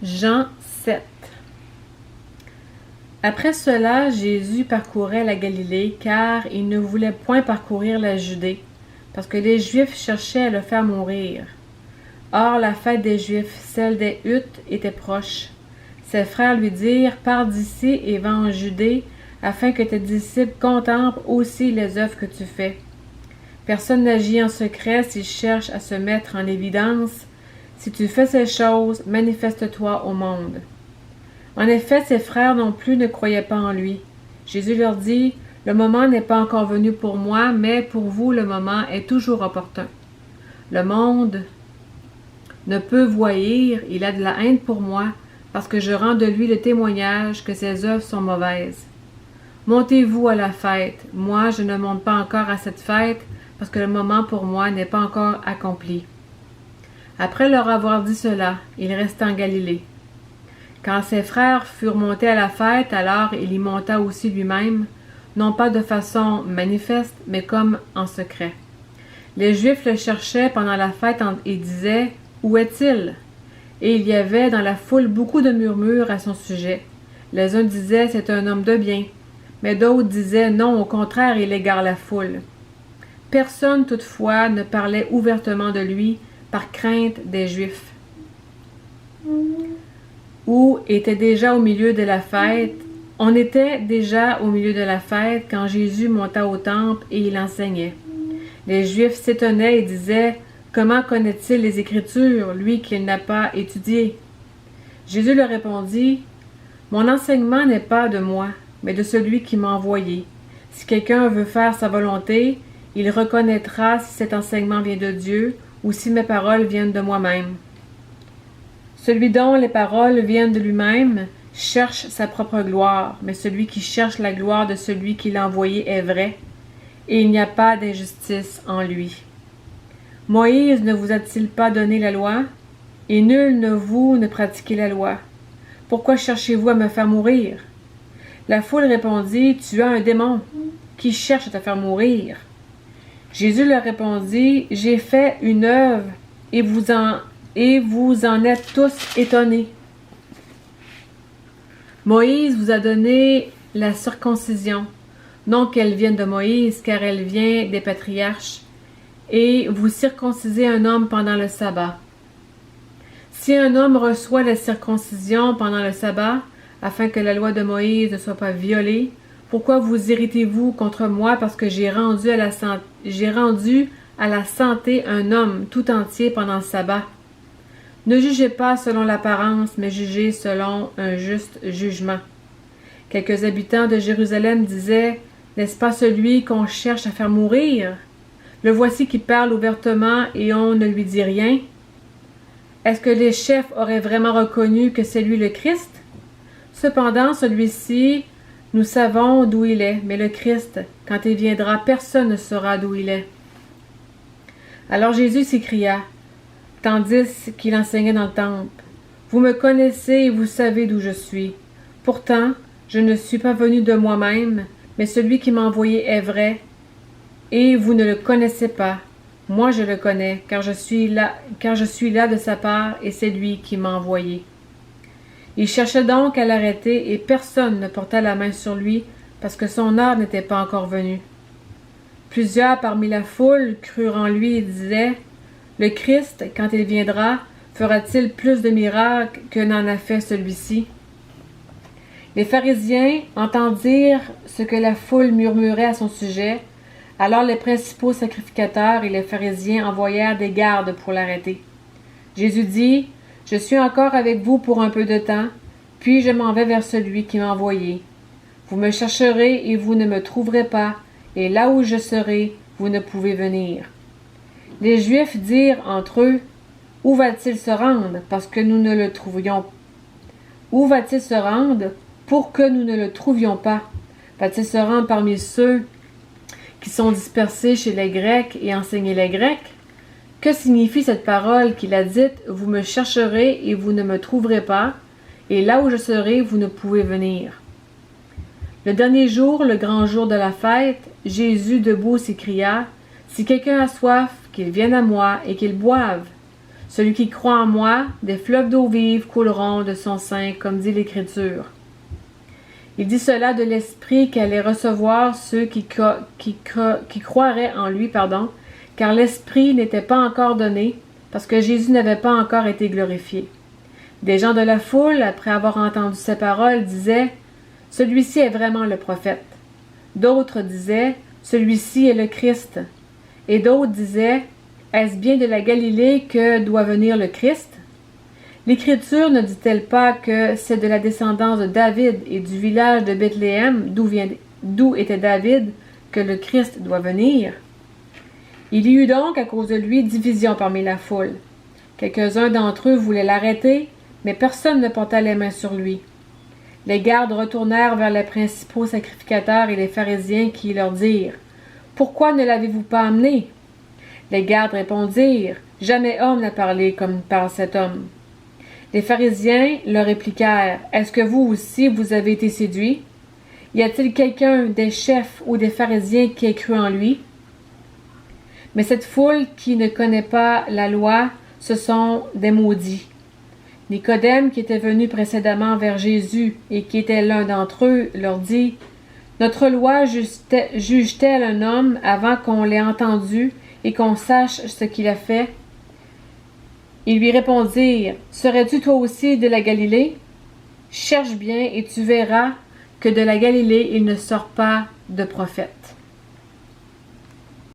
Jean 7. Après cela, Jésus parcourait la Galilée, car il ne voulait point parcourir la Judée, parce que les Juifs cherchaient à le faire mourir. Or, la fête des Juifs, celle des huttes, était proche. Ses frères lui dirent, « Pars d'ici et va en Judée, afin que tes disciples contemplent aussi les œuvres que tu fais. Personne n'agit en secret s'il cherche à se mettre en évidence. Si tu fais ces choses, manifeste-toi au monde. » En effet, ses frères non plus ne croyaient pas en lui. Jésus leur dit, « Le moment n'est pas encore venu pour moi, mais pour vous le moment est toujours opportun. Le monde ne peut voyer, il a de la haine pour moi, parce que je rends de lui le témoignage que ses œuvres sont mauvaises. Montez-vous à la fête. Moi, je ne monte pas encore à cette fête, parce que le moment pour moi n'est pas encore accompli. » Après leur avoir dit cela, il resta en Galilée. Quand ses frères furent montés à la fête, alors il y monta aussi lui-même, non pas de façon manifeste, mais comme en secret. Les Juifs le cherchaient pendant la fête et disaient, « Où est-il? » Et il y avait dans la foule beaucoup de murmures à son sujet. Les uns disaient, « C'est un homme de bien », mais d'autres disaient, « Non, au contraire, il égare la foule. » Personne toutefois ne parlait ouvertement de lui par crainte des Juifs. On était déjà au milieu de la fête quand Jésus monta au temple et il enseignait. Les Juifs s'étonnaient et disaient, « Comment connaît-il les Écritures, lui qu'il n'a pas étudié? » Jésus leur répondit, « Mon enseignement n'est pas de moi, mais de celui qui m'a envoyé. Si quelqu'un veut faire sa volonté, il reconnaîtra si cet enseignement vient de Dieu ou si mes paroles viennent de moi-même. Celui dont les paroles viennent de lui-même cherche sa propre gloire, mais celui qui cherche la gloire de celui qui l'a envoyé est vrai, et il n'y a pas d'injustice en lui. Moïse ne vous a-t-il pas donné la loi? Et nul de vous ne pratiquez la loi. Pourquoi cherchez-vous à me faire mourir? » La foule répondit, « Tu as un démon. Qui cherche à te faire mourir? » Jésus leur répondit, « J'ai fait une œuvre, et vous en êtes tous étonnés. Moïse vous a donné la circoncision, non qu'elle vienne de Moïse, car elle vient des patriarches, et vous circoncisez un homme pendant le sabbat. Si un homme reçoit la circoncision pendant le sabbat, afin que la loi de Moïse ne soit pas violée, pourquoi vous irritez-vous contre moi parce que j'ai rendu à la santé un homme tout entier pendant le sabbat? Ne jugez pas selon l'apparence, mais jugez selon un juste jugement. » Quelques habitants de Jérusalem disaient, « N'est-ce pas celui qu'on cherche à faire mourir? Le voici qui parle ouvertement et on ne lui dit rien. Est-ce que les chefs auraient vraiment reconnu que c'est lui le Christ? Cependant, celui-ci, nous savons d'où il est, mais le Christ, quand il viendra, personne ne saura d'où il est. » Alors Jésus s'écria, tandis qu'il enseignait dans le temple, « Vous me connaissez et vous savez d'où je suis. Pourtant, je ne suis pas venu de moi-même, mais celui qui m'a envoyé est vrai, et vous ne le connaissez pas. Moi je le connais, car je suis là de sa part, et c'est lui qui m'a envoyé. » Il cherchait donc à l'arrêter, et personne ne porta la main sur lui, parce que son heure n'était pas encore venue. Plusieurs parmi la foule crurent en lui et disaient, « Le Christ, quand il viendra, fera-t-il plus de miracles que n'en a fait celui-ci? » Les pharisiens entendirent ce que la foule murmurait à son sujet. Alors les principaux sacrificateurs et les pharisiens envoyèrent des gardes pour l'arrêter. Jésus dit, « Je suis encore avec vous pour un peu de temps, puis je m'en vais vers celui qui m'a envoyé. Vous me chercherez et vous ne me trouverez pas, et là où je serai, vous ne pouvez venir. » Les Juifs dirent entre eux, « Où va-t-il se rendre, parce que nous ne le trouvions? Où va-t-il se rendre pour que nous ne le trouvions pas? Va-t-il se rendre parmi ceux qui sont dispersés chez les Grecs et enseigner les Grecs? Que signifie cette parole qu'il a dite, « Vous me chercherez et vous ne me trouverez pas, et là où je serai, vous ne pouvez venir. » Le dernier jour, le grand jour de la fête, Jésus debout s'écria, « Si quelqu'un a soif, qu'il vienne à moi et qu'il boive. Celui qui croit en moi, des fleuves d'eau vive couleront de son sein, comme dit l'Écriture. Il dit cela de l'Esprit qu'allait recevoir ceux qui croiraient en lui, car l'Esprit n'était pas encore donné, parce que Jésus n'avait pas encore été glorifié. Des gens de la foule, après avoir entendu ces paroles, disaient « Celui-ci est vraiment le prophète ». D'autres disaient « Celui-ci est le Christ ». Et d'autres disaient « Est-ce bien de la Galilée que doit venir le Christ ?» L'Écriture ne dit-elle pas que c'est de la descendance de David et du village de Bethléem, d'où était David, que le Christ doit venir? Il y eut donc, à cause de lui, division parmi la foule. Quelques-uns d'entre eux voulaient l'arrêter, mais personne ne porta les mains sur lui. Les gardes retournèrent vers les principaux sacrificateurs et les pharisiens qui leur dirent « Pourquoi ne l'avez-vous pas amené ?» Les gardes répondirent « Jamais homme n'a parlé comme parle cet homme. » Les pharisiens leur répliquèrent « Est-ce que vous aussi vous avez été séduits? Y a-t-il quelqu'un des chefs ou des pharisiens qui ait cru en lui? » Mais cette foule qui ne connaît pas la loi, ce sont des maudits. Nicodème, qui était venu précédemment vers Jésus et qui était l'un d'entre eux, leur dit « Notre loi juge-t-elle un homme avant qu'on l'ait entendu et qu'on sache ce qu'il a fait? » Ils lui répondirent « Serais-tu toi aussi de la Galilée? Cherche bien et tu verras que de la Galilée il ne sort pas de prophète. »